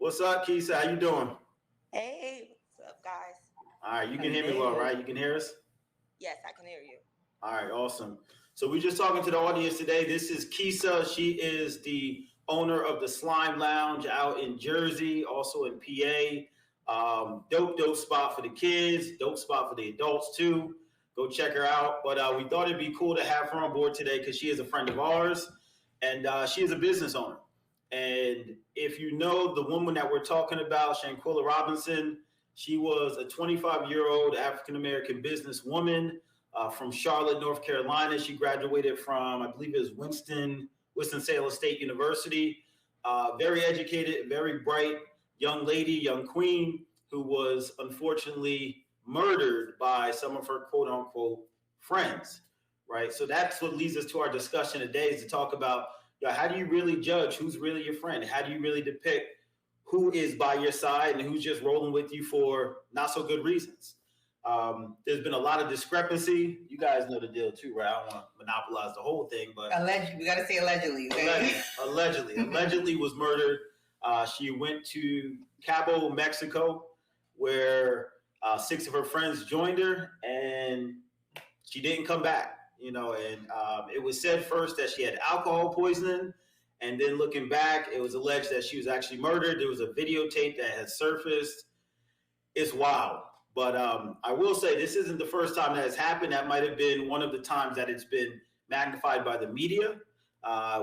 What's up, Keisha? How you doing? Hey, what's up, guys? All right, you can hear me well, Hello. right? You can hear us? Yes, I can hear you. All right, awesome. So we're just talking to the audience today. This is Keisha. She is the owner of the Slime Lounge out in Jersey, also in PA. Dope spot for the kids, dope spot for the adults too. Go check her out. But we thought it'd be cool to have her on board today because she is a friend of ours and she is a business owner. And if you know the woman that we're talking about, Shanquella Robinson, she was a 25-year-old African American businesswoman from Charlotte, North Carolina. She graduated from, I believe it was Winston-Salem State University. Very educated, very bright young lady, young queen, who was unfortunately murdered by some of her quote unquote friends, right? So that's what leads us to our discussion today is to talk about how do you really judge who's really your friend? How do you really depict who is by your side and who's just rolling with you for not so good reasons? There's been a lot of discrepancy. You guys know the deal too, right? I don't want to monopolize the whole thing, but Allegedly, we got to say allegedly. Okay? allegedly was murdered. She went to Cabo, Mexico, where 6 of her friends joined her, and she didn't come back. And it was said first that she had alcohol poisoning, and then looking back, it was alleged that she was actually murdered. There was a videotape that had surfaced. It's wild. But I will say this isn't the first time that has happened. That might have been one of the times that it's been magnified by the media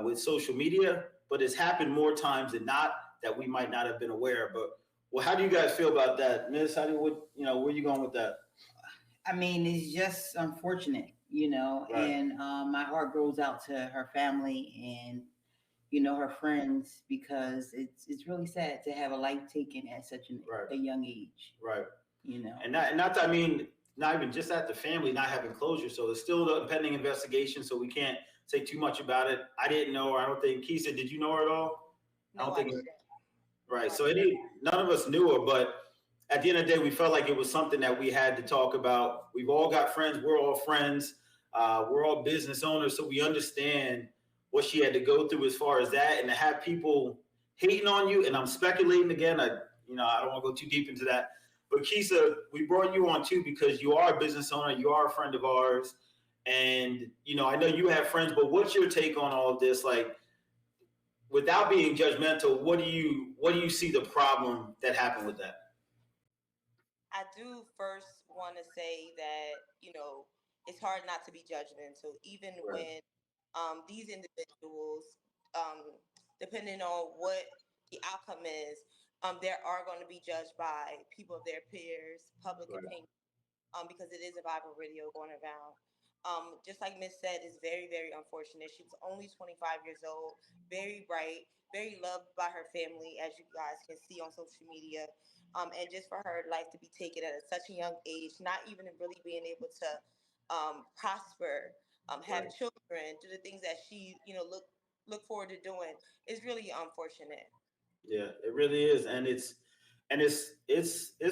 with social media. But it's happened more times than not that we might not have been aware. But well, how do you guys feel about that, Miss? Where are you going with that? I mean, it's just unfortunate, Right. and my heart goes out to her family and, her friends because it's really sad to have a life taken at such a young age. Right. And not I mean, not even just at the family not having closure. So it's still a pending investigation. So we can't say too much about it. I didn't know her. I don't think Keisha, did you know her at all? No, I don't I think. didn't. Right. So none of us knew her, but at the end of the day, we felt like it was something that we had to talk about. We've all got friends. We're all friends. We're all business owners, so we understand what she had to go through as far as that, and to have people hating on you. And I'm speculating again. I don't want to go too deep into that. But Keisha, we brought you on too because you are a business owner. You are a friend of ours, and I know you have friends. But what's your take on all of this? Like, without being judgmental, what do you see the problem that happened with that? I do first want to say that, it's hard not to be judgmental, even Right. when these individuals, um, depending on what the outcome is, they are going to be judged by people of their peers, public Right. opinion, because it is a viral video going around. Just like Miss said, it's very, very unfortunate. She was only 25 years old, very bright, very loved by her family, as you guys can see on social media. And just for her life to be taken at such a young age, not even really being able to prosper, have Right. children, do the things that she, look forward to doing, is really unfortunate. Yeah, it really is, and it's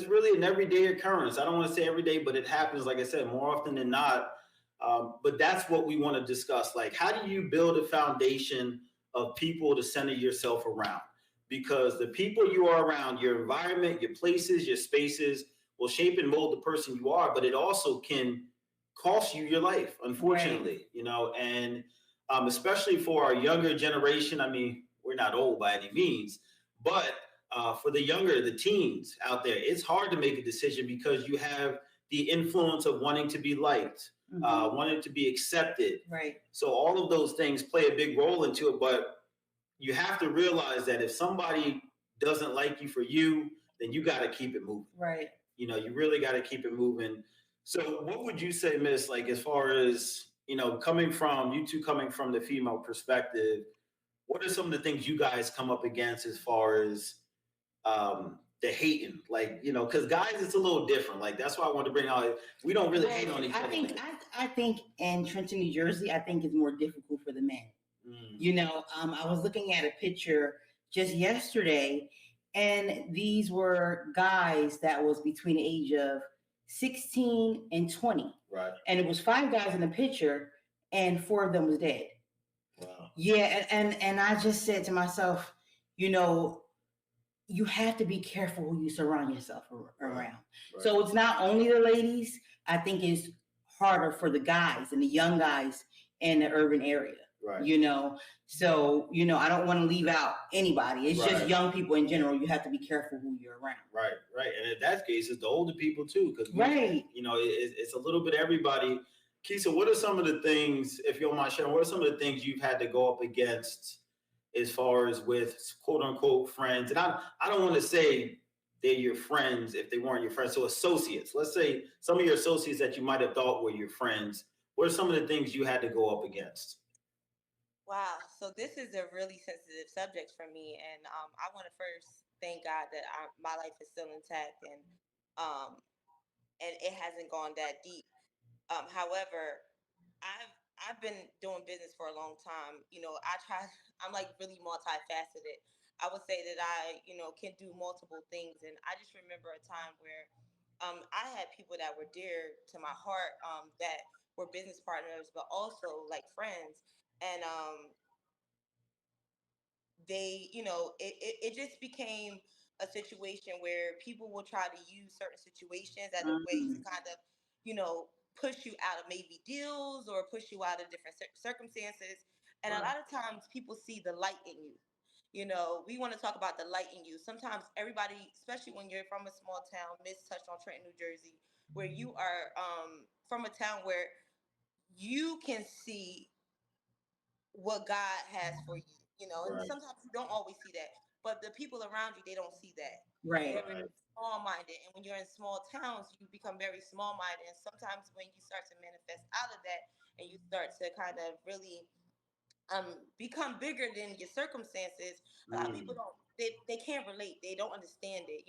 really an everyday occurrence. I don't want to say every day, but it happens. Like I said, more often than not. But that's what we want to discuss. Like, how do you build a foundation of people to center yourself around? Because the people you are around, your environment, your places, your spaces, will shape and mold the person you are. But it also can cost you your life, unfortunately. And especially for our younger generation. I mean, we're not old by any means, but for the teens out there, it's hard to make a decision because you have the influence of wanting to be liked, wanting to be accepted. Right. So all of those things play a big role into it. But you have to realize that if somebody doesn't like you for you, then you got to keep it moving. Right. You really got to keep it moving. So what would you say, Miss, like as far as, coming from the female perspective, what are some of the things you guys come up against as far as the hating? Like, because guys, it's a little different. Like, that's why I wanted to bring out, we don't really hate on each other. I think in Trenton, New Jersey, I think it's more difficult for the men. I was looking at a picture just yesterday, and these were guys that was between the age of 16 and 20. Right. And it was 5 guys in the picture, and 4 of them was dead. Wow. Yeah, and I just said to myself, you have to be careful who you surround yourself around. Right. So it's not only the ladies. I think it's harder for the guys and the young guys in the urban area. Right. So I don't want to leave out anybody. It's just Right. young people in general. You have to be careful who you're around. Right. And in that case, it's the older people too, because Right. it's a little bit everybody. Keisha, what are some of the things, if you don't mind sharing, what are some of the things you've had to go up against as far as with quote unquote friends? And I don't want to say they're your friends if they weren't your friends. So associates, let's say some of your associates that you might have thought were your friends. What are some of the things you had to go up against? Wow. So this is a really sensitive subject for me, and I want to first thank God that my life is still intact, um, and it hasn't gone that deep. However, I've I've been doing business for a long time. I try. I'm like really multifaceted. I would say that I can do multiple things, and I just remember a time where I had people that were dear to my heart, that were business partners, but also like friends, and it just became a situation where people will try to use certain situations as a way to Mm, kind of, push you out of maybe deals or push you out of different circumstances. And a Right. lot of times people see the light in you. We want to talk about the light in you. Sometimes everybody, especially when you're from a small town, Miss touched on Trenton, New Jersey, where you are from a town where you can see what God has for you, and Right. sometimes you don't always see that, but the people around you, they don't see that. right. They're very Right. small minded. And when you're in small towns, you become very small minded. And sometimes when you start to manifest out of that and you start to kind of really become bigger than your circumstances, a lot of people Mm. they can't relate. They don't understand it.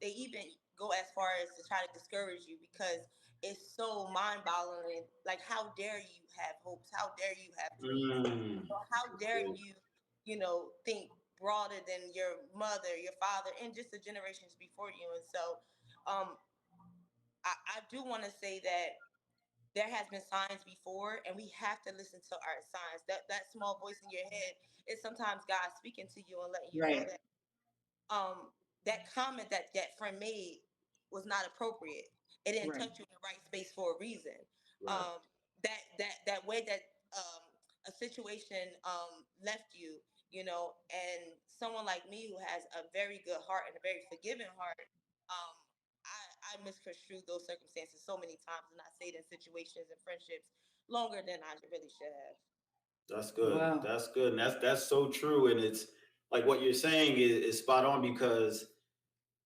They even go as far as to try to discourage you because it's so mind-boggling. Like, how dare you have hopes? How dare you have dreams? Mm. How dare Good. you think broader than your mother, your father, and just the generations before you? And so, um, I do want to say that there has been signs before, and we have to listen to our signs. That small voice in your head is sometimes God speaking to you and letting you know Right. that that comment that friend made was not appropriate. It didn't Right. touch you in the right space for a reason. Right. Um, that way that a situation left you, and someone like me who has a very good heart and a very forgiving heart, um, I misconstrued those circumstances so many times, and I stayed in situations and friendships longer than I really should have. That's good. Wow. That's good. And that's so true. And it's like what you're saying is spot on, because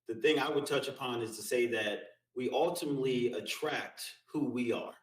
the thing I would touch upon is to say that we ultimately attract who we are.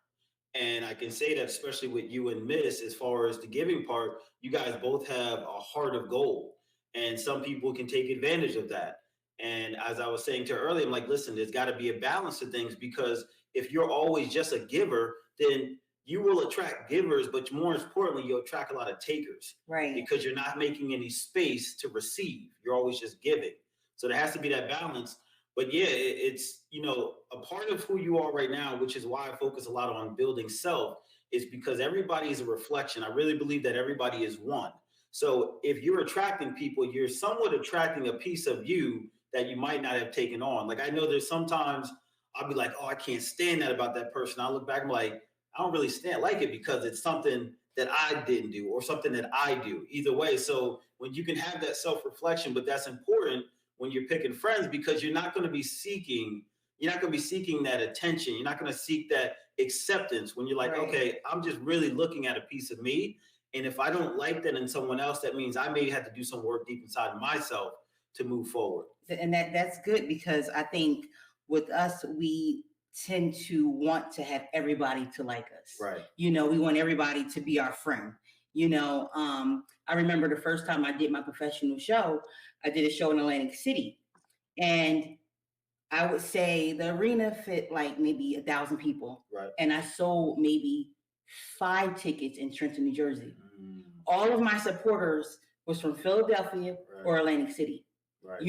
And I can say that especially with you and Miss, as far as the giving part, you guys both have a heart of gold. And some people can take advantage of that. And as I was saying to her earlier, I'm like, listen, there's got to be a balance to things, because if you're always just a giver, then you will attract givers, but more importantly, you'll attract a lot of takers, Right. because you're not making any space to receive. You're always just giving. So there has to be that balance. But yeah, it's a part of who you are right now, which is why I focus a lot on building self, is because everybody is a reflection. I really believe that everybody is one. So if you're attracting people, you're somewhat attracting a piece of you that you might not have taken on. Like, I know there's sometimes I'll be like, oh, I can't stand that about that person. I look back and I'm like, I don't really stand like it because it's something that I didn't do or something that I do. Either way. So when you can have that self-reflection, but that's important when you're picking friends, because you're not going to be seeking that attention. You're not going to seek that acceptance when you're like, Right. okay, I'm just really looking at a piece of me. And if I don't like that in someone else, that means I may have to do some work deep inside of myself to move forward. And that's good, because I think with us, we tend to want to have everybody to like us. Right. We want everybody to be our friend. I remember the first time I did my professional show, I did a show in Atlantic City, and I would say the arena fit like maybe 1,000 people, Right. and I sold maybe 5 tickets in Trenton, New Jersey. Mm. All of my supporters was from Philadelphia Right. or Atlantic City. Right.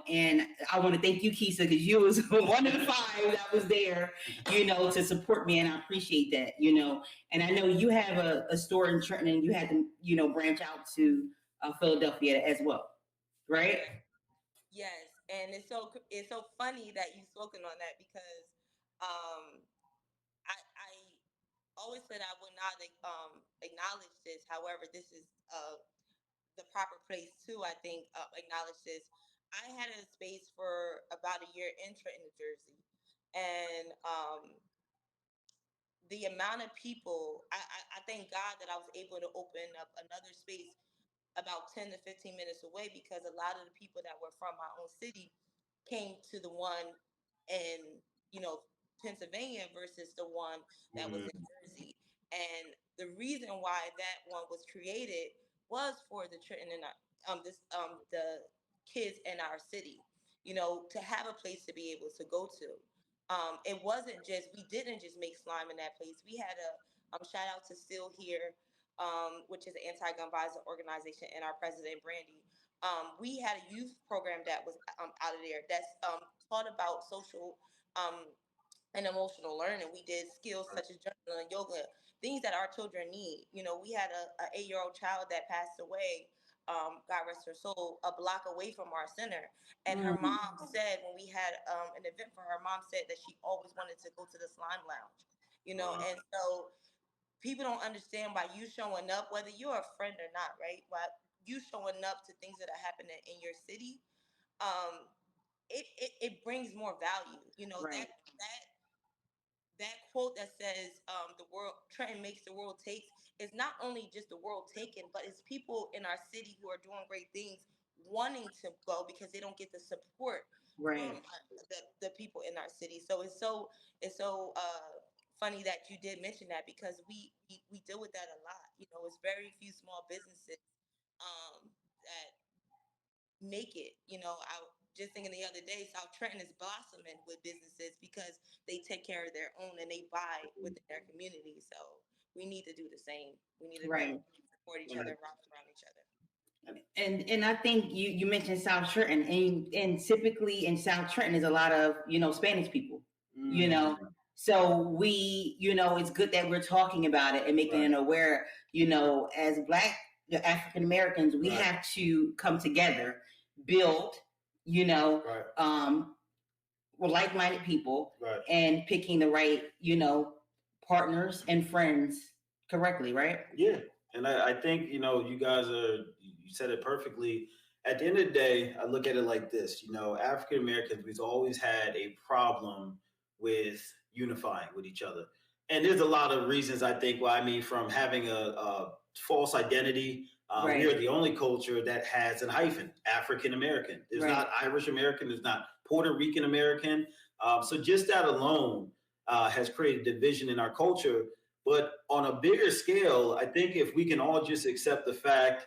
And I want to thank you, Keisha, because you was one of the 5 that was there, to support me, and I appreciate that, and I know you have a store in Trenton, and you had to, branch out to Philadelphia as well, right? Yes, and it's so funny that you've spoken on that because I always said I would not acknowledge this. However, this is the proper place to, I think, acknowledge this. I had a space for about a year in Trenton, New Jersey, and the amount of people, I thank God that I was able to open up another space about 10 to 15 minutes away because a lot of the people that were from my own city came to the one in, you know, Pennsylvania versus the one that was in Jersey. And the reason why that one was created was for the Trenton and the kids in our city, you know, to have a place to be able to go to. It wasn't just, we didn't just make slime in that place. We had a shout out to Still Here, which is an anti-gun violence organization, and our president Brandy. We had a youth program that was out of there that's taught about social and emotional learning. We did skills such as journaling, yoga, things that our children need. You know, we had a 8-year-old child that passed away. God rest her soul, a block away from our center. And her mom said when we had an event for her, mom said that she always wanted to go to the slime lounge. You know, and so people don't understand why you showing up, whether you're a friend or not, right? Why you showing up to things that are happening in your city, um, it brings more value. You know, Right. that quote that says the world Trenton makes, the world takes, is not only just the world taken, but it's people in our city who are doing great things wanting to go because they don't get the support Right. from the people in our city. So it's so funny that you did mention that because we deal with that a lot. You know, it's very few small businesses that make it. You know, I just thinking the other day, South Trenton is blossoming with businesses because they take care of their own and they buy within their community. So we need to do the same. We need to Right. support each other, rock around each other. And I think you mentioned South Trenton, and typically in South Trenton is a lot of, you know, Spanish people, you know. So we, you know, it's good that we're talking about it and making it aware. You know, as Black African Americans, we have to come together, build, you know, we're like-minded people, and picking the right, you know, partners and friends correctly, right? Yeah. And I think, you know, you guys you said it perfectly. At the end of the day, I look at it like this, you know, African Americans, we've always had a problem with unifying with each other. And there's a lot of reasons, I think, why. I mean, from having a false identity. We are the only culture that has a hyphen, African American. There's not Irish American, there's not Puerto Rican American. So just that alone has created division in our culture. But on a bigger scale, I think if we can all just accept the fact,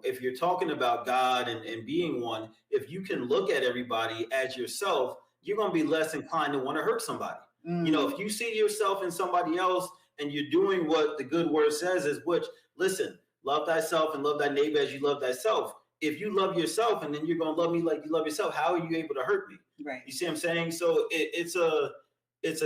if you're talking about God and being one, if you can look at everybody as yourself, you're going to be less inclined to want to hurt somebody. You know, if you see yourself in somebody else and you're doing what the good word says is, which, listen, love thyself and love thy neighbor as you love thyself. If you love yourself and then you're going to love me like you love yourself, how are you able to hurt me? Right. You see what I'm saying? So it's a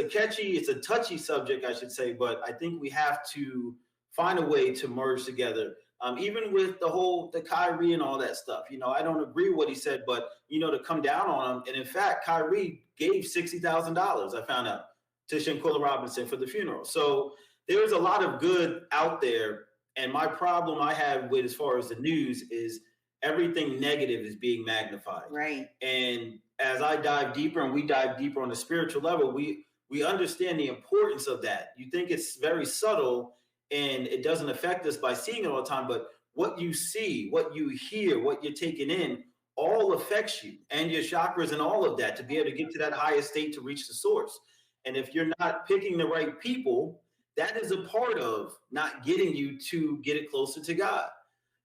touchy subject, I should say, but I think we have to find a way to merge together. Even with the Kyrie and all that stuff, you know, I don't agree with what he said, but you know, to come down on him. And in fact, Kyrie gave $60,000, I found out, to Shanquella Robinson for the funeral. So there's a lot of good out there. And my problem I have with, as far as the news, is everything negative is being magnified. Right. And as I dive deeper and we dive deeper on the spiritual level, we understand the importance of that. You think it's very subtle and it doesn't affect us by seeing it all the time, but what you see, what you hear, what you're taking in, all affects you and your chakras and all of that to be able to get to that highest state to reach the source. And if you're not picking the right people, that is a part of not getting you to get it closer to God.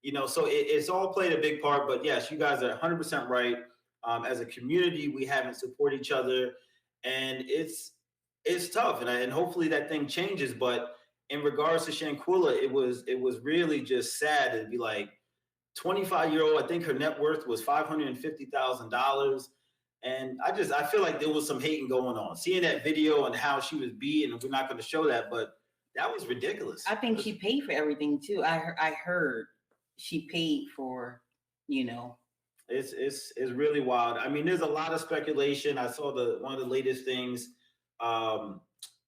You know, so it's all played a big part. But yes, you guys are 100% right. As a community, we haven't supported each other, and it's tough. And hopefully that thing changes. But in regards to Shanquella, it was really just sad to be like 25-year-old. I think her net worth was $550,000. And I feel like there was some hating going on. Seeing that video and how she was being, and we're not going to show that, but that was ridiculous. I think she paid for everything too. I heard she paid for, you know, It's really wild. I mean, there's a lot of speculation. I saw the one of the latest things. Um,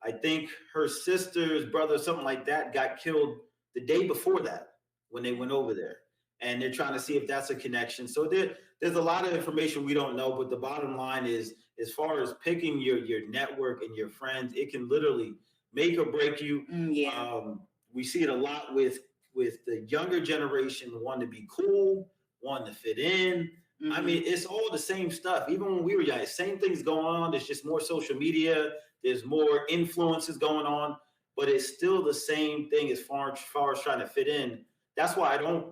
I think her sister's brother, something like that, got killed the day before that when they went over there, and they're trying to see if that's a connection. So there's a lot of information we don't know. But the bottom line is, as far as picking your network and your friends, it can literally make or break you. Yeah. We see it a lot with the younger generation wanting to be cool, wanting to fit in. I mean, it's all the same stuff. Even when we were young, same things going on. There's just more social media. There's more influences going on, but it's still the same thing as far as trying to fit in. That's why I don't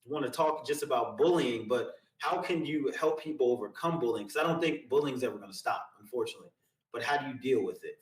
want to talk just about bullying, but how can you help people overcome bullying? Because I don't think bullying's ever going to stop, unfortunately. But how do you deal with it?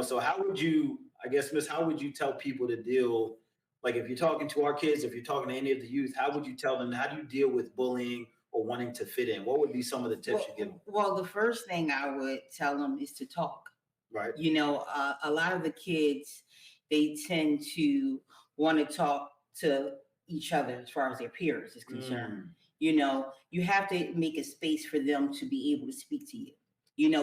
So how would you, I guess, Miss, how would you tell people to deal? Like, if you're talking to our kids, if you're talking to any of the youth, how would you tell them? How do you deal with bullying or wanting to fit in? What would be some of the tips you give them? Well, the first thing I would tell them is to talk. Right. A lot of the kids, they tend to want to talk to each other as far as their peers is concerned. You have to make a space for them to be able to speak to you.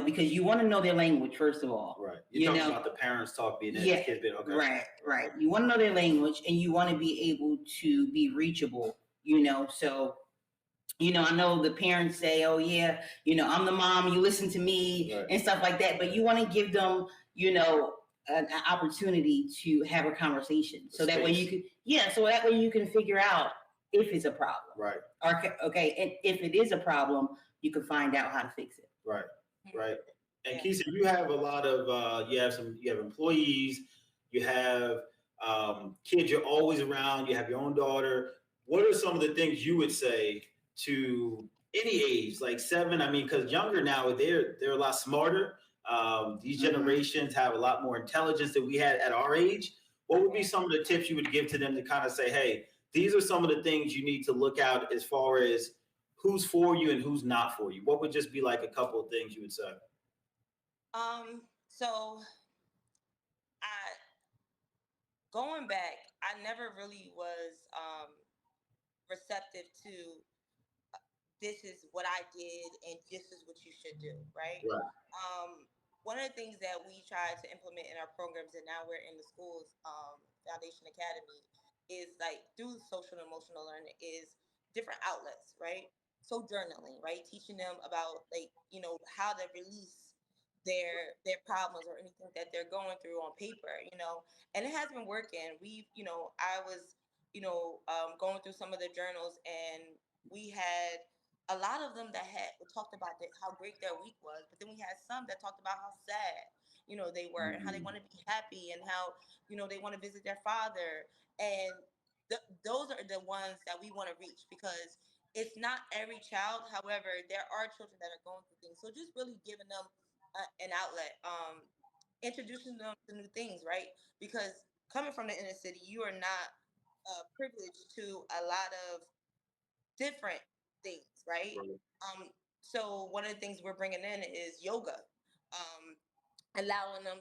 Because you want to know their language first of all. Right. You're talking about the parents talk being Yeah, kids being okay. Right. You want to know their language, and you want to be able to be reachable. So I know the parents say, "Oh yeah, I'm the mom. You listen to me," Right. and stuff like that. But you want to give them, an opportunity to have a conversation, so that way you can, so that way you can figure out if it's a problem. Right. Okay, and if it is a problem, you can find out how to fix it. Right. Right. And Keisha, you have a lot of you have employees, you have kids you're always around, you have your own daughter. What are some of the things you would say to any age, like 7? I mean, because younger now, they're a lot smarter. These generations have a lot more intelligence than we had at our age. What would be some of the tips you would give to them to kind of say, hey, these are some of the things you need to look out as far as who's for you and who's not for you? What would just be like a couple of things you would say? So I going back, I never really was receptive to this is what I did and this is what you should do, right? Right. One of the things that we try to implement in our programs, and now we're in the schools, Foundation Academy, is like through social and emotional learning is different outlets, right? So journaling, right? Teaching them about like how to release their problems or anything that they're going through on paper, and it has been working. I was going through some of the journals, and we had a lot of them that had talked about how great their week was, but then we had some that talked about how sad they were, and how they want to be happy, and how they want to visit their father, and those are the ones that we want to reach, because it's not every child. However, there are children that are going through things, so just really giving them an outlet, introducing them to new things, right? Because coming from the inner city, you are not privileged to a lot of different things, right? Right. Um, so one of the things we're bringing in is yoga, allowing them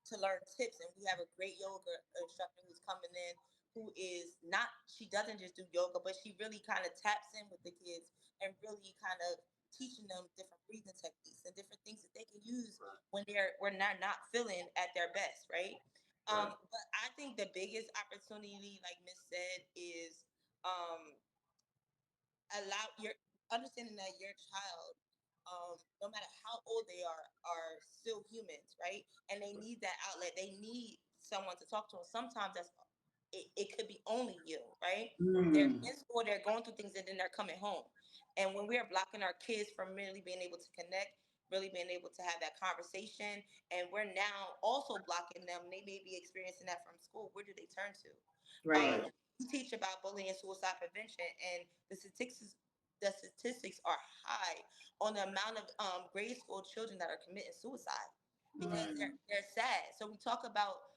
to learn tips. And we have a great yoga instructor who's coming in, who is not, she doesn't just do yoga, but she really kind of taps in with the kids and really kind of teaching them different breathing techniques and different things that they can use when when they're not feeling at their best, right? Right. But I think the biggest opportunity, like Miss said, is um, allow your understanding that your child, no matter how old they are still humans, right? And they need that outlet. They need someone to talk to. And sometimes it could be only you, right? They're Mm. in school, they're going through things, and then they're coming home. And when we're blocking our kids from really being able to connect, really being able to have that conversation, and we're now also blocking them, they may be experiencing that from school. Where do they turn to? Right. We teach about bullying and suicide prevention, and the statistics are high on the amount of grade school children that are committing suicide because Mm. they're sad. So we talk about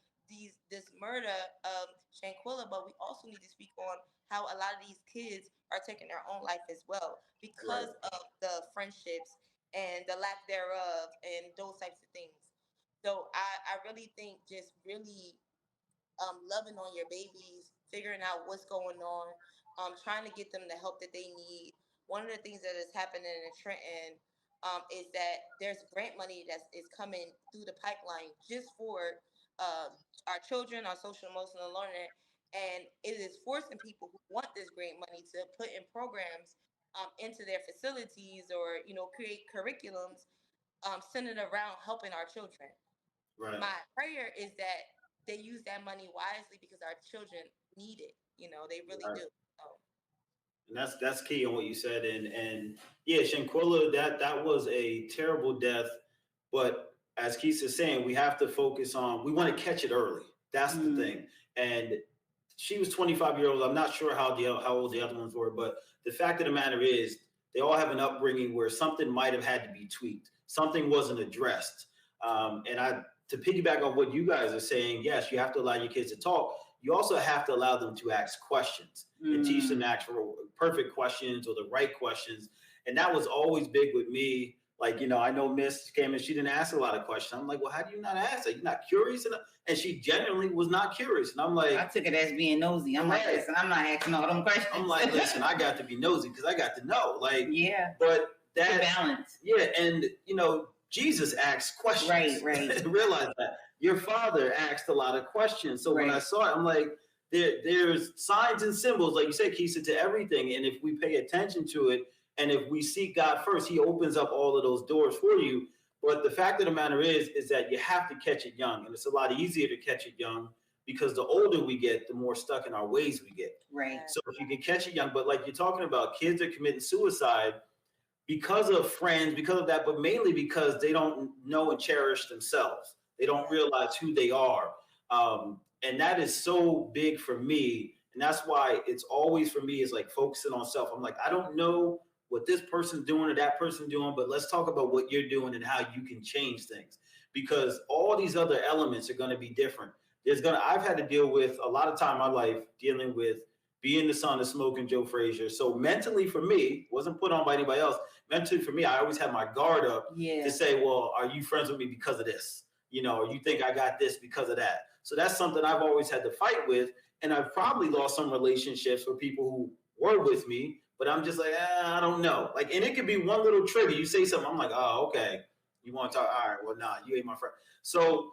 this murder of Shanquella, but we also need to speak on how a lot of these kids are taking their own life as well Right. because of the friendships and the lack thereof and those types of things. So I really think just really loving on your babies, figuring out what's going on, trying to get them the help that they need, one of the things that is happening in Trenton is that there's grant money that is coming through the pipeline just for uh, our children, our social emotional learning, and it is forcing people who want this grant money to put in programs into their facilities, or create curriculums centered around helping our children. Right. My prayer is that they use that money wisely because our children need it. They really Right. do. So, And that's key on what you said. And yeah, Shanquella, that was a terrible death. But as Keith is saying, we have to focus on, we want to catch it early. That's the thing. And she was 25 years old. I'm not sure how old the other ones were, but the fact of the matter is, they all have an upbringing where something might have had to be tweaked, something wasn't addressed. And to piggyback on what you guys are saying, yes, you have to allow your kids to talk. You also have to allow them to ask questions and teach them to ask for perfect questions or the right questions. And that was always big with me. Like, I know Miss came and she didn't ask a lot of questions. I'm like, well, how do you not ask that? You're not curious enough? And she genuinely was not curious. And I'm like, I took it as being nosy. I'm like, listen, I'm not asking all them questions. I'm like, listen, I got to be nosy because I got to know. Like, yeah. But that balance. Yeah, and Jesus asked questions. Right. Realize that your father asked a lot of questions. So when I saw it, I'm like, there's signs and symbols, like you said, Keisha, to everything. And if we pay attention to it, and if we seek God first, He opens up all of those doors for you. But the fact of the matter is that you have to catch it young, and it's a lot easier to catch it young because the older we get, the more stuck in our ways we get. Right. So if you can catch it young, but like you're talking about, kids are committing suicide because of friends, because of that, but mainly because they don't know and cherish themselves. They don't realize who they are. And that is so big for me. And that's why it's always for me is like focusing on self. I'm like, I don't know what this person's doing or that person doing, but let's talk about what you're doing and how you can change things. Because all these other elements are going to be different. I've had to deal with a lot of time in my life dealing with being the son of Smoking Joe Frazier. So mentally for me, wasn't put on by anybody else. Mentally for me, I always had my guard up to say, well, are you friends with me because of this? Or you think I got this because of that? So that's something I've always had to fight with. And I've probably lost some relationships with people who were with me, but I'm just like, I don't know. Like, and it could be one little trigger. You say something, I'm like, oh, okay. You want to talk? All right, well, nah, you ain't my friend. So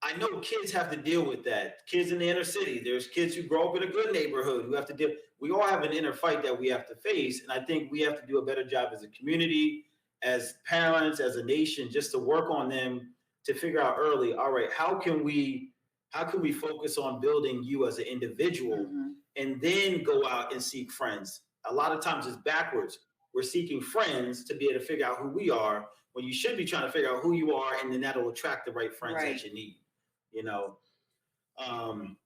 I know kids have to deal with that. Kids in the inner city, there's kids who grow up in a good neighborhood who have to deal. We all have an inner fight that we have to face. And I think we have to do a better job as a community, as parents, as a nation, just to work on them to figure out early, all right, how can we focus on building you as an individual and then go out and seek friends? A lot of times it's backwards. We're seeking friends to be able to figure out who we are when you should be trying to figure out who you are, and then that'll attract the right friends that you need. I want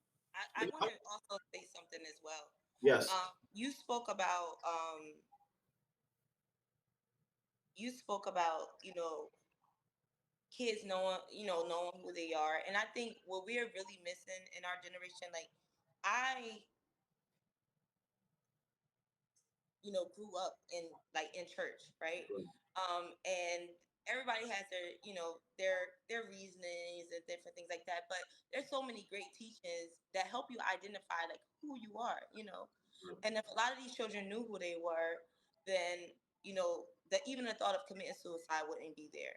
to also say something as well. Yes. You spoke about kids knowing who they are. And I think what we're really missing in our generation, like I grew up in church, right? And everybody has their reasonings and different things like that, but there's so many great teachings that help you identify like who you are. And if a lot of these children knew who they were, then that even the thought of committing suicide wouldn't be there.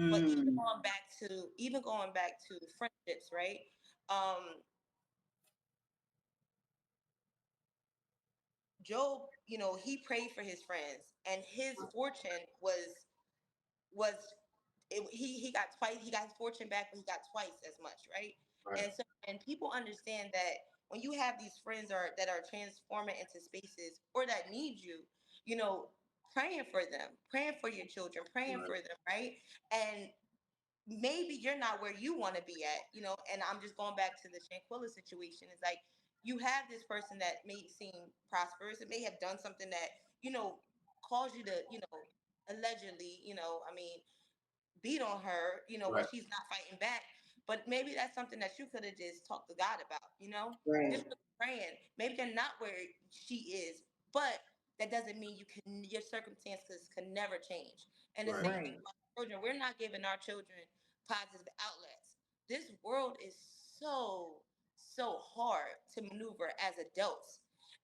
But even going back to friendships, right? Job, he prayed for his friends, and his fortune was he got twice. He got his fortune back, but he got twice as much, right? And people understand that when you have these friends that are transforming into spaces or that need you, praying for them, praying for your children, praying for them, right? And maybe you're not where you want to be at, and I'm just going back to the Shanquella situation. It's like you have this person that may seem prosperous and may have done something that, caused you to, allegedly, I mean, beat on her, when she's not fighting back. But maybe that's something that you could have just talked to God about, just praying. Maybe they're not where she is, but that doesn't mean your circumstances can never change. And the same thing about children, we're not giving our children positive outlets. This world is so hard to maneuver as adults.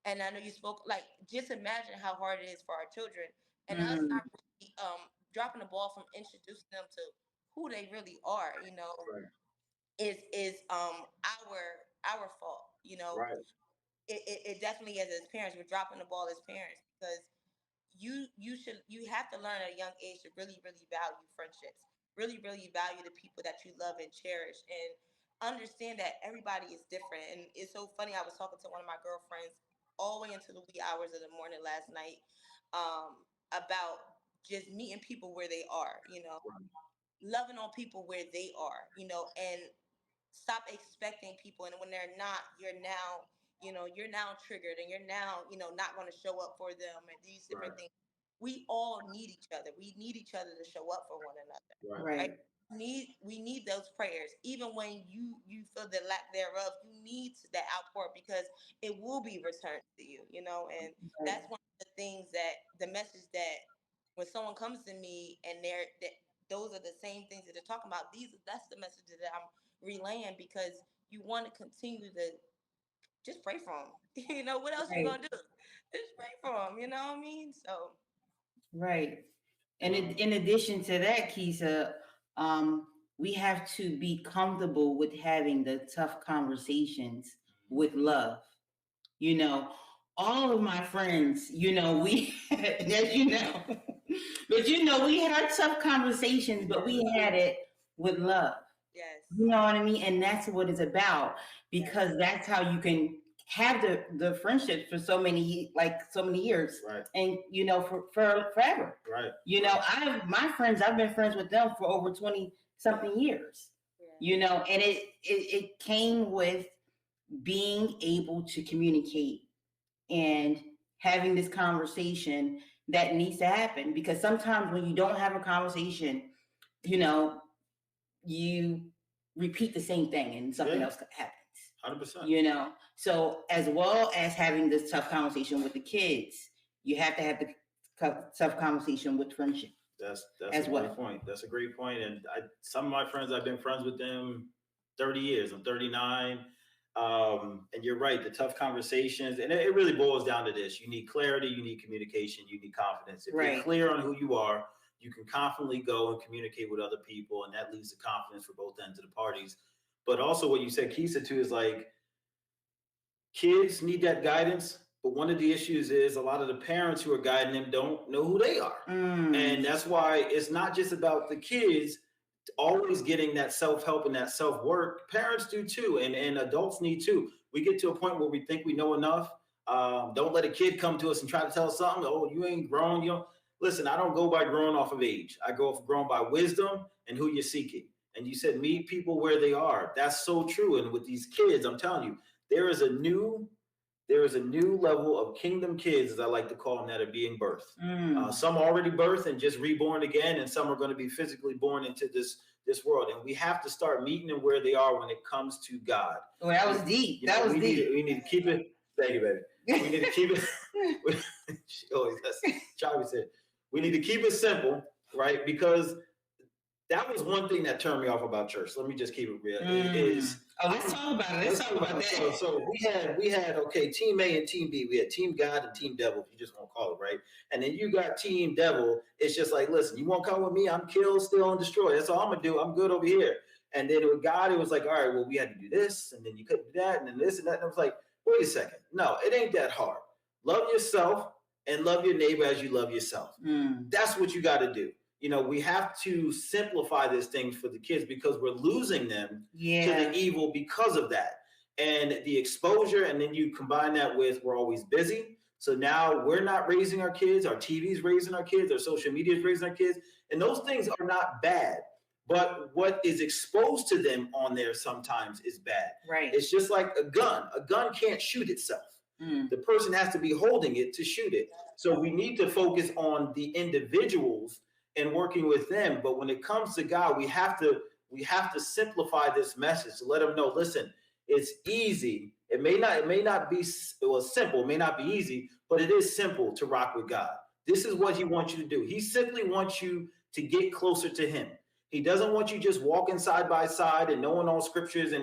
And I know you spoke, like, just imagine how hard it is for our children, and us Mm, not really, dropping the ball from introducing them to who they really are. Right. Is our fault. Right. It definitely is. As parents, we're dropping the ball as parents, because you have to learn at a young age to really really value friendships, really value the people that you love and cherish, and understand that everybody is different. And it's so funny, I was talking to one of my girlfriends all the way into the wee hours of the morning last night, about just meeting people where they are, loving on people where they are, and stop expecting people, and when they're not, you're now triggered, and you're now, not going to show up for them, and these different Right. things. We all need each other. We need each other to show up for one another, Right. right? right, We need those prayers, even when you feel the lack thereof. You need that outpour, because it will be returned to you, and right, that's one of the things, that the message, that when someone comes to me and those are the same things that they're talking about, that's the message that I'm relaying, because you want to continue to just pray for them. What else you right, gonna do? Just pray for them. You know what I mean? So right. And Um, in addition to that, Keisha, um, we have to be comfortable with having the tough conversations with love. You know, all of my friends, we, as you know, but we had our tough conversations, but we had it with love. yes, You know what I mean? And that's what it's about, yes, because that's how you can have the friendship for so many years, right. and for forever. Right. I've been friends with them for over 20 something years. yeah, And it came with being able to communicate and having this conversation that needs to happen, because sometimes when you don't have a conversation, you know you repeat the same thing and something Yeah. else happens. 100%. So as well as having this tough conversation with the kids, you have to have the tough conversation with friendship That's as a well. great point. That's a great point. And some of my friends, I've been friends with them 30 years. I'm 39. And you're right, the tough conversations, and it really boils down to this: you need clarity, you need communication, you need confidence. If you're Right. clear on who you are, you can confidently go and communicate with other people, and that leads to confidence for both ends of the parties. But also, what you said, Kisa, too, is like kids need that guidance. But one of the issues is a lot of the parents who are guiding them don't know who they are. And that's why it's not just about the kids always getting that self-help and that self-work. Parents do too, and adults need too. We get to a point where we think we know enough. Don't let a kid come to us and try to tell us something. Oh, you ain't grown. Listen, I don't go by growing off of age. I go off grown by wisdom and who you're seeking. And you said meet people where they are. That's so true. And with these kids, I'm telling you, there is a new level of kingdom kids, as I like to call them, that are being birthed. Some are already birthed and just reborn again, and some are going to be physically born into this world. And we have to start meeting them where they are when it comes to God. Well, that was deep. We need to keep it. Thank you, baby. We need to keep it. She always does. Charlie said, we need to keep it simple, right? Because that was one thing that turned me off about church. Let me just keep it real. Let's talk about it. Let's talk about that. So we had team A and team B. We had team God and team devil, if you just want to call it, right? And then you got team devil. It's just like, listen, you won't come with me. I'm kill, steal, and destroy. That's all I'm gonna do. I'm good over here. And then with God, it was like, all right, well, we had to do this, and then you couldn't do that, and then this and that. And I was like, wait a second. No, it ain't that hard. Love yourself and love your neighbor as you love yourself. That's what you got to do. We have to simplify this thing for the kids, because we're losing them to the evil because of that. And the exposure, and then you combine that with we're always busy. So now we're not raising our kids, our TV's raising our kids, our social media is raising our kids. And those things are not bad. But what is exposed to them on there sometimes is bad. Right. It's just like a gun. A gun can't shoot itself. The person has to be holding it to shoot it. So we need to focus on the individuals and working with them. But when it comes to God, we have to simplify this message to let them know, listen, it's easy. It may not be simple, it may not be easy, but it is simple to rock with God. This is what he wants you to do. He simply wants you to get closer to him. He doesn't want you just walking side by side and knowing all scriptures,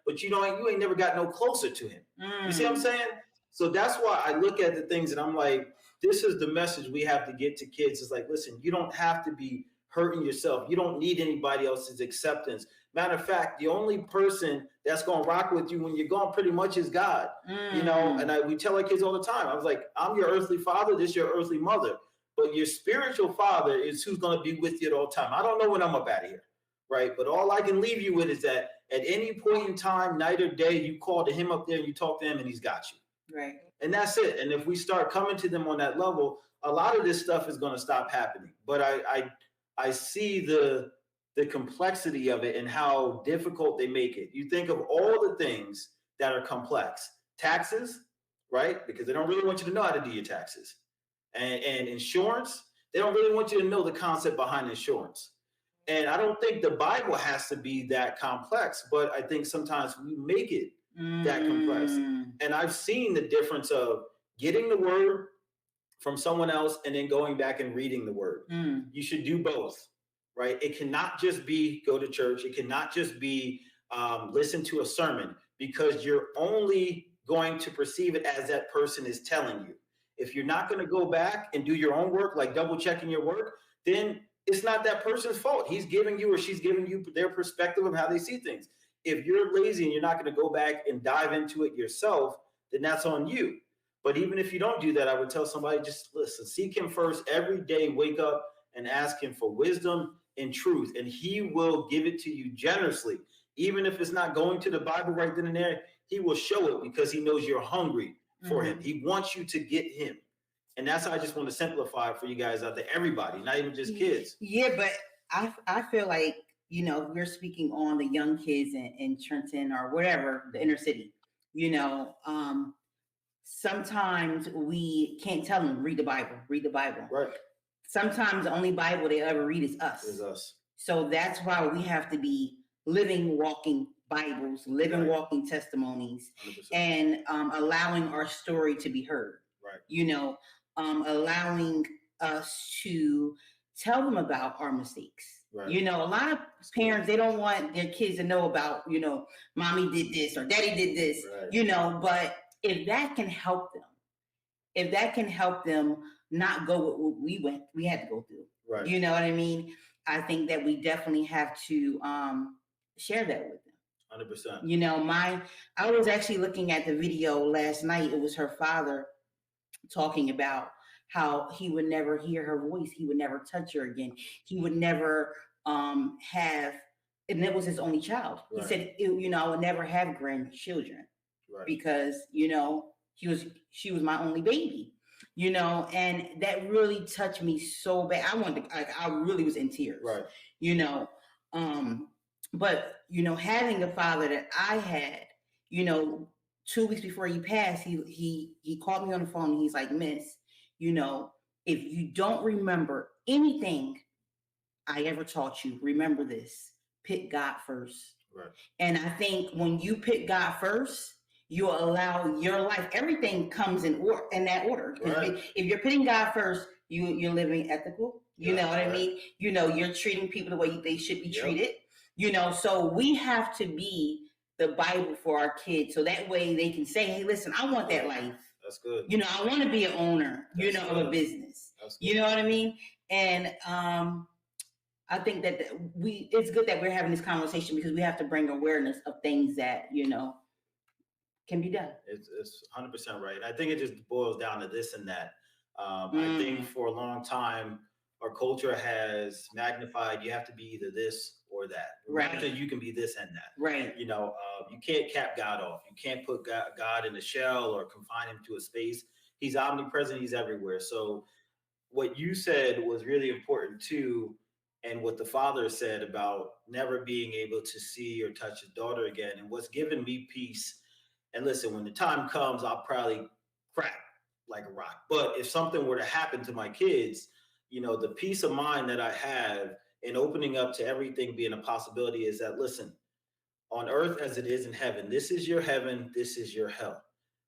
but you ain't never got no closer to him. You see what I'm saying? So that's why I look at the things and I'm like, this is the message we have to get to kids. It's like, listen, you don't have to be hurting yourself. You don't need anybody else's acceptance. Matter of fact, the only person that's going to rock with you when you're gone pretty much is God. You know, and we tell our kids all the time, I was like, I'm your earthly father, this is your earthly mother. But your spiritual father is who's going to be with you at all time. I don't know when I'm up out of here, right? But all I can leave you with is that at any point in time, night or day, you call to him up there and you talk to him and he's got you. Right. And that's it. And if we start coming to them on that level, a lot of this stuff is going to stop happening. But I see the complexity of it and how difficult they make it. You think of all the things that are complex. Taxes, right? Because they don't really want you to know how to do your taxes. And insurance, they don't really want you to know the concept behind insurance. And I don't think the Bible has to be that complex, but I think sometimes we make it that complex. And I've seen the difference of getting the word from someone else and then going back and reading the word. You should do both, right? It cannot just be go to church. It cannot just be listen to a sermon, because you're only going to perceive it as that person is telling you. If you're not going to go back and do your own work, like double checking your work, then it's not that person's fault. He's giving you or she's giving you their perspective of how they see things. If you're lazy and you're not going to go back and dive into it yourself, then that's on you. But even if you don't do that, I would tell somebody, just listen, seek him first every day, wake up and ask him for wisdom and truth, and he will give it to you generously. Even if it's not going to the Bible right then and there, he will show it because he knows you're hungry for him. He wants you to get him. And that's how I just want to simplify it for you guys out there, everybody, not even just kids. Yeah, but I feel like, you know, we're speaking on the young kids in Trenton or whatever, the inner city, you know, sometimes we can't tell them, read the Bible. Right. Sometimes the only Bible they ever read is us. So that's why we have to be living, walking Bibles, living, walking testimonies, 100%. And allowing our story to be heard. Right. You know, allowing us to tell them about our mistakes. Right. You know, a lot of parents, they don't want their kids to know about, you know, mommy did this or daddy did this, you know, but if that can help them not go with what we had to go through. Right. You know what I mean? I think that we definitely have to share that with them. 100%. You know, I was actually looking at the video last night. It was her father talking about how he would never hear her voice. He would never touch her again. He would never have, and it was his only child. Right. He said, you know, I would never have grandchildren because, you know, she was my only baby, you know, and that really touched me so bad. I really was in tears, you know, but, you know, having the father that I had, you know, 2 weeks before he passed, he called me on the phone and he's like, Miss, you know, if you don't remember anything I ever taught you, remember this, pick God first. Right. And I think when you pick God first, you allow your life, everything comes in that order. Right. If you're putting God first, you're living ethical. You know what I mean? You know, you're treating people the way they should be treated. You know, so we have to be the Bible for our kids. So that way they can say, hey, listen, I want that life. That's good. You know, I want to be an owner, you know, of a business. You know what I mean? And I think that it's good that we're having this conversation because we have to bring awareness of things that, you know, can be done. It's 100% right. I think it just boils down to this and that. I think for a long time, our culture has magnified, you have to be either this or that. Right. You can be this and that. Right. You know, you can't cap God off. You can't put God in a shell or confine him to a space. He's omnipresent. He's everywhere. So what you said was really important too. And what the father said about never being able to see or touch his daughter again. And what's given me peace. And listen, when the time comes, I'll probably crack like a rock. But if something were to happen to my kids, you know, the peace of mind that I have in opening up to everything being a possibility is that, listen, on earth as it is in heaven, this is your heaven, this is your hell.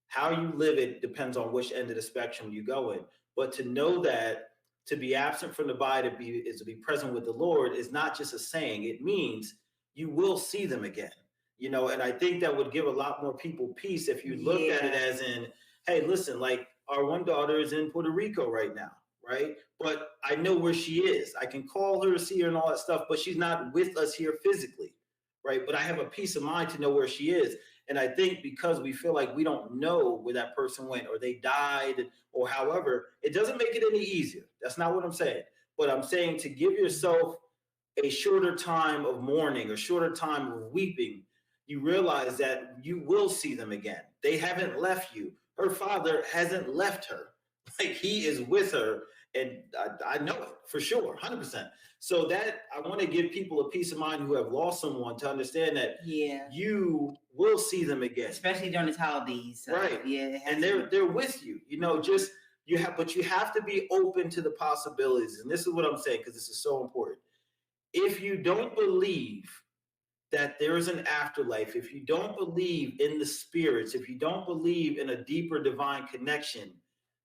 How you live it depends on which end of the spectrum you go in. But to know that to be absent from the body is to be present with the Lord is not just a saying. It means you will see them again. You know, and I think that would give a lot more people peace if you looked at it as in, hey, listen, like our one daughter is in Puerto Rico right now, right? But I know where she is. I can call her, see her, and all that stuff, but she's not with us here physically, right? But I have a peace of mind to know where she is. And I think because we feel like we don't know where that person went or they died or however, it doesn't make it any easier. That's not what I'm saying. But I'm saying to give yourself a shorter time of mourning, a shorter time of weeping, you realize that you will see them again. They haven't left you. Her father hasn't left her. Like he is with her, and I know it for sure, 100%. So that I want to give people a peace of mind who have lost someone to understand that Yeah, you will see them again, especially during the holidays. right? Yeah, And they're with you. You know, just you have, but you have to be open to the possibilities. And this is what I'm saying because this is so important. If you don't believe that there is an afterlife, if you don't believe in the spirits, if you don't believe in a deeper divine connection,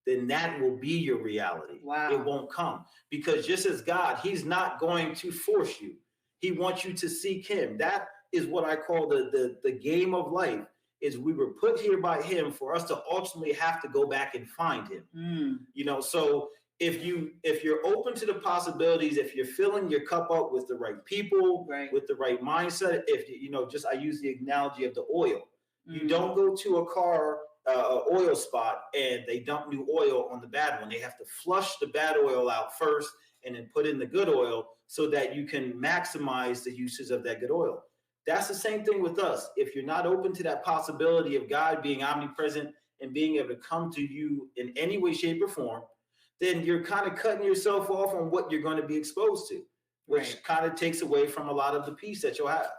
then that will be your reality. Wow. It won't come because just as God, He's not going to force you. He wants you to seek Him. That is what I call the game of life. Is we were put here by Him for us to ultimately have to go back and find Him. You know, so if you're open to the possibilities, if you're filling your cup up with the right people, right, with the right mindset, if you know, just I use the analogy of the oil. You don't go to a car oil spot and they dump new oil on the bad one. They have to flush the bad oil out first and then put in the good oil so that you can maximize the uses of that good oil. That's the same thing with us. If you're not open to that possibility of God being omnipresent and being able to come to you in any way, shape, or form, then you're kind of cutting yourself off on what you're going to be exposed to, which kind of takes away from a lot of the peace that you'll have.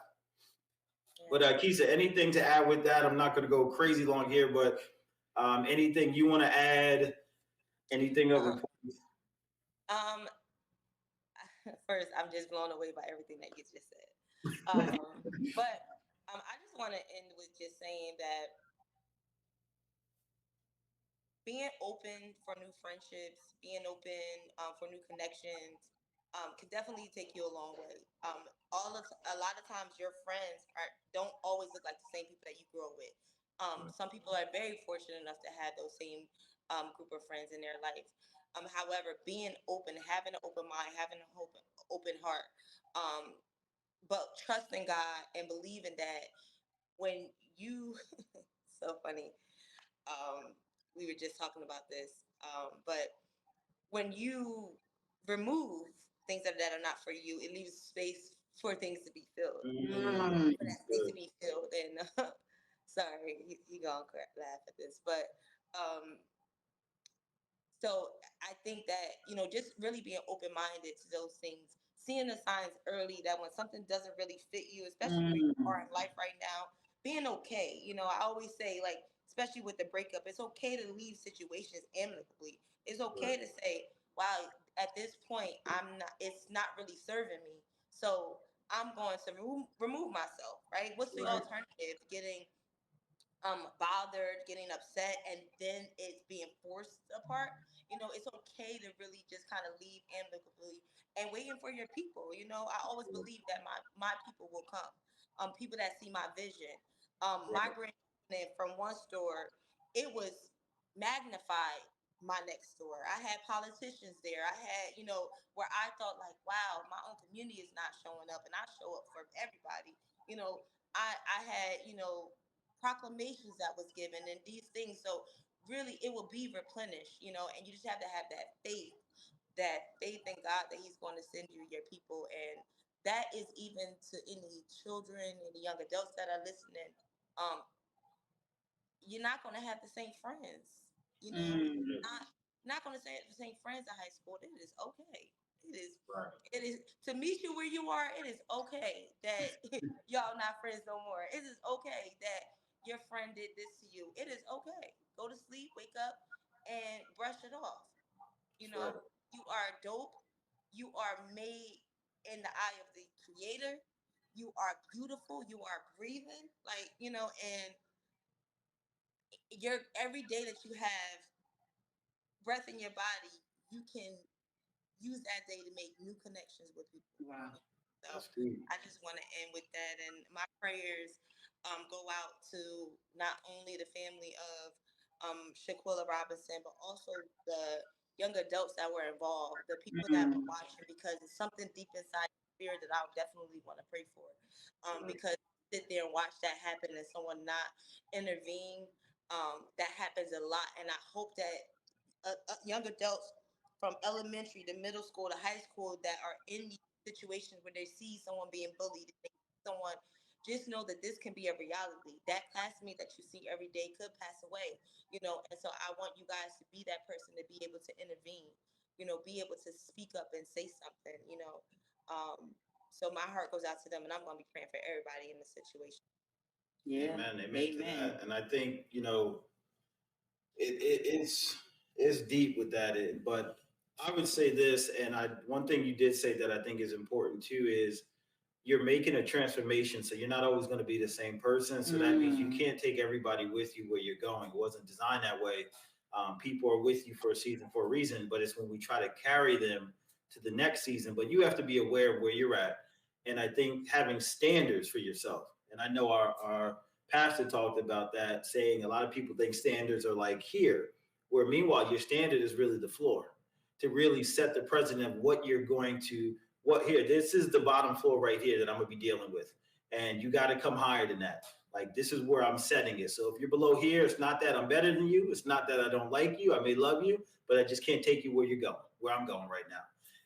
But Keisha, anything to add with that? I'm not going to go crazy long here, but anything you want to add? Anything of importance? First, I'm just blown away by everything that you just said. But I just want to end with just saying that being open for new friendships, being open for new connections, can definitely take you a long way. A lot of times, your friends don't always look like the same people that you grew up with. Some people are very fortunate enough to have those same group of friends in their life. However, being open, having an open mind, having an open heart, um, but trusting God and believing that when you, so funny, we were just talking about this, but when you remove things that are not for you, it leaves space for things to be filled. For that space to be filled, and sorry, he gonna laugh at this, but so I think that, just really being open minded to those things, seeing the signs early that when something doesn't really fit you, especially where you are in life right now, being okay. I always say, like, especially with the breakup, it's okay to leave situations amicably. It's okay to say, wow, at this point, it's not really serving me. So I'm going to remove myself, right? What's the alternative? Getting bothered, getting upset, and then it's being forced apart. It's okay to really just kind of leave amicably and waiting for your people. I always believe that my people will come. People that see my vision. My grandson from one store, it was magnified. My next store, I had politicians there. I had, where I thought like, wow, my own community is not showing up, and I show up for everybody. I had, proclamations that was given and these things. So really it will be replenished, and you just have to have that faith in God that He's going to send you your people. And that is even to any children, any young adults that are listening. Um, you're not going to have the same friends. Not going to say the same friends in high school. It is okay. It is. It is to meet you where you are. It is okay that y'all not friends no more. It is okay that your friend did this to you. It is okay. Go to sleep, wake up, and brush it off. You are dope. You are made in the eye of the Creator. You are beautiful. You are breathing, and your every day that you have breath in your body, you can use that day to make new connections with people. Wow. So I just want to end with that, and my prayers go out to not only the family of Shanquella Robinson, but also the young adults that were involved, the people that were Mm, watching, because it's something deep inside the spirit that I would definitely want to pray for. Because sit there and watch that happen and someone not intervene, that happens a lot. And I hope that young adults from elementary to middle school to high school that are in these situations where they see someone being bullied, they see someone, just know that this can be a reality. That classmate that you see every day could pass away, and so I want you guys to be that person to be able to intervene, be able to speak up and say something. So my heart goes out to them, and I'm going to be praying for everybody in this situation. yeah. Amen. Amen to Amen. that. And I think, it's deep with that. But I would say this, and one thing you did say that I think is important too is you're making a transformation. So you're not always going to be the same person. So that means you Mm, can't take everybody with you where you're going. It wasn't designed that way. People are with you for a season for a reason, but it's when we try to carry them to the next season. But you have to be aware of where you're at. And I think having standards for yourself. And I know our pastor talked about that, saying a lot of people think standards are like here, where meanwhile your standard is really the floor to really set the precedent of what you're going to what here. This is the bottom floor right here that I'm gonna be dealing with, and you got to come higher than that. Like this is where I'm setting it. So if you're below here, it's not that I'm better than you. It's not that I don't like you. I may love you, but I just can't take you where you're going, where I'm going right now.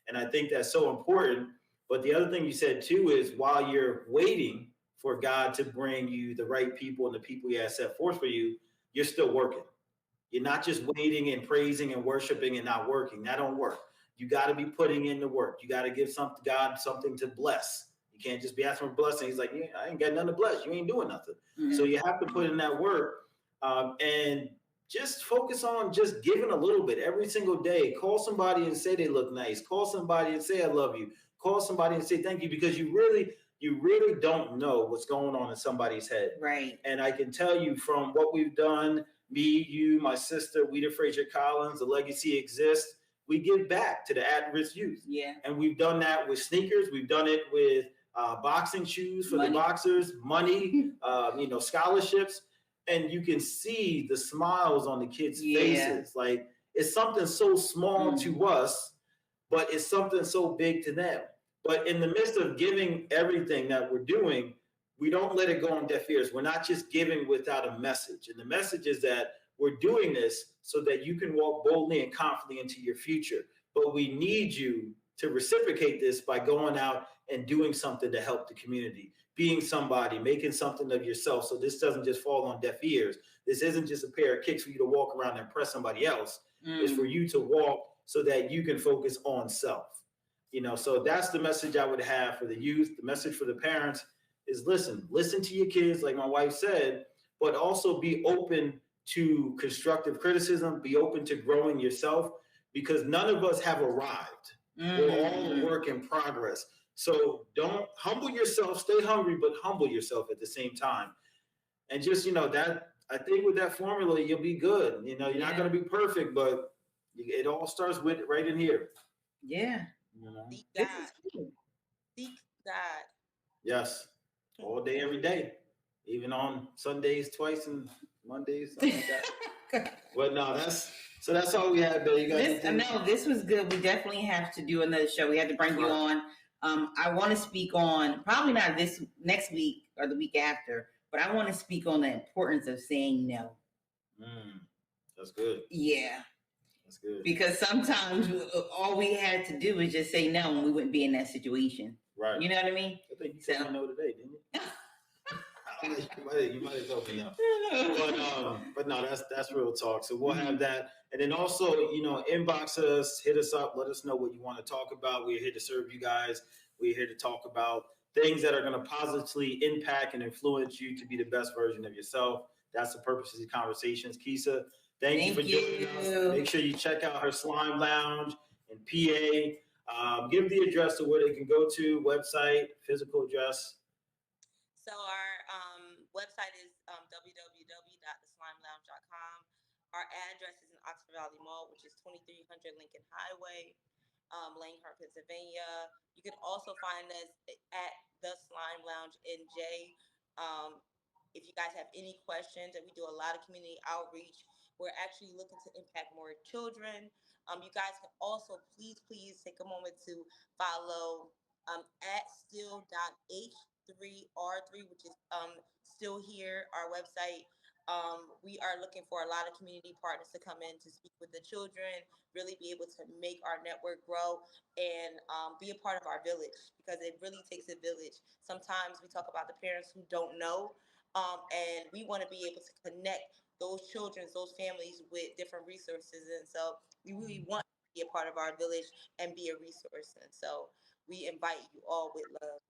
And I think that's so important. But the other thing you said too is while you're waiting for God to bring you the right people and the people He has set forth for you, you're still working. You're not just waiting and praising and worshiping and not working. That don't work. You got to be putting in the work. You got to give God something to bless. You can't just be asking for blessing. He's like, yeah, I ain't got nothing to bless. You ain't doing nothing. So mm, you have to put in that work, and just focus on just giving a little bit every single day. Call somebody and say they look nice. Call somebody and say I love you. Call somebody and say thank you, because you really don't know what's going on in somebody's head. right. And I can tell you from what we've done, me, you, my sister, Weeda Frazier Collins, the legacy exists. We give back to the at-risk youth. Yeah. And we've done that with sneakers. We've done it with boxing shoes for the boxers, money, scholarships. And you can see the smiles on the kids' faces. Like it's something so small to us, but it's something so big to them. But in the midst of giving everything that we're doing, we don't let it go on deaf ears. We're not just giving without a message. And the message is that we're doing this so that you can walk boldly and confidently into your future. But we need you to reciprocate this by going out and doing something to help the community, being somebody, making something of yourself. So this doesn't just fall on deaf ears. This isn't just a pair of kicks for you to walk around and impress somebody else. It's for you to walk so that you can focus on self. So that's the message I would have for the youth. The message for the parents is listen to your kids, like my wife said, but also be open to constructive criticism, be open to growing yourself, because none of us have arrived. We're all a work in progress. So don't humble yourself, stay hungry, but humble yourself at the same time. And just, that I think with that formula, you'll be good. You're not going to be perfect, but it all starts with right in here. Yeah. Seek This God. is cool. Seek God. Yes, all day, every day, even on Sundays twice and Mondays, something like that. But no, that's all we had, babe. You got anything? No, this was good. We definitely have to do another show. We had to bring you on. I want to speak on probably not this next week or the week after, but I want to speak on the importance of saying no. That's good. Yeah. That's good. Because sometimes all we had to do was just say no and we wouldn't be in that situation. Right. You know what I mean? I think you said no today, didn't you? you might have told me no. But no, that's real talk. So we'll have that. And then also, inbox us, hit us up, let us know what you want to talk about. We're here to serve you guys. We're here to talk about things that are going to positively impact and influence you to be the best version of yourself. That's the purpose of these conversations. Keisha, thank you for joining us. Make sure you check out her Slime Lounge in PA. Give the address to where they can go to, website, physical address. So our website is www.theslimelounge.com. Our address is in Oxford Valley Mall, which is 2300 Lincoln Highway, Langhart, Pennsylvania. You can also find us at the Slime Lounge NJ. If you guys have any questions, and we do a lot of community outreach, We're actually looking to impact more children. You guys can also please take a moment to follow at still.h3r3, which is still here, our website. We are looking for a lot of community partners to come in to speak with the children, really be able to make our network grow and be a part of our village, because it really takes a village. Sometimes we talk about the parents who don't know, and we want to be able to connect those children, those families with different resources. And so we really want to be a part of our village and be a resource. And so we invite you all with love.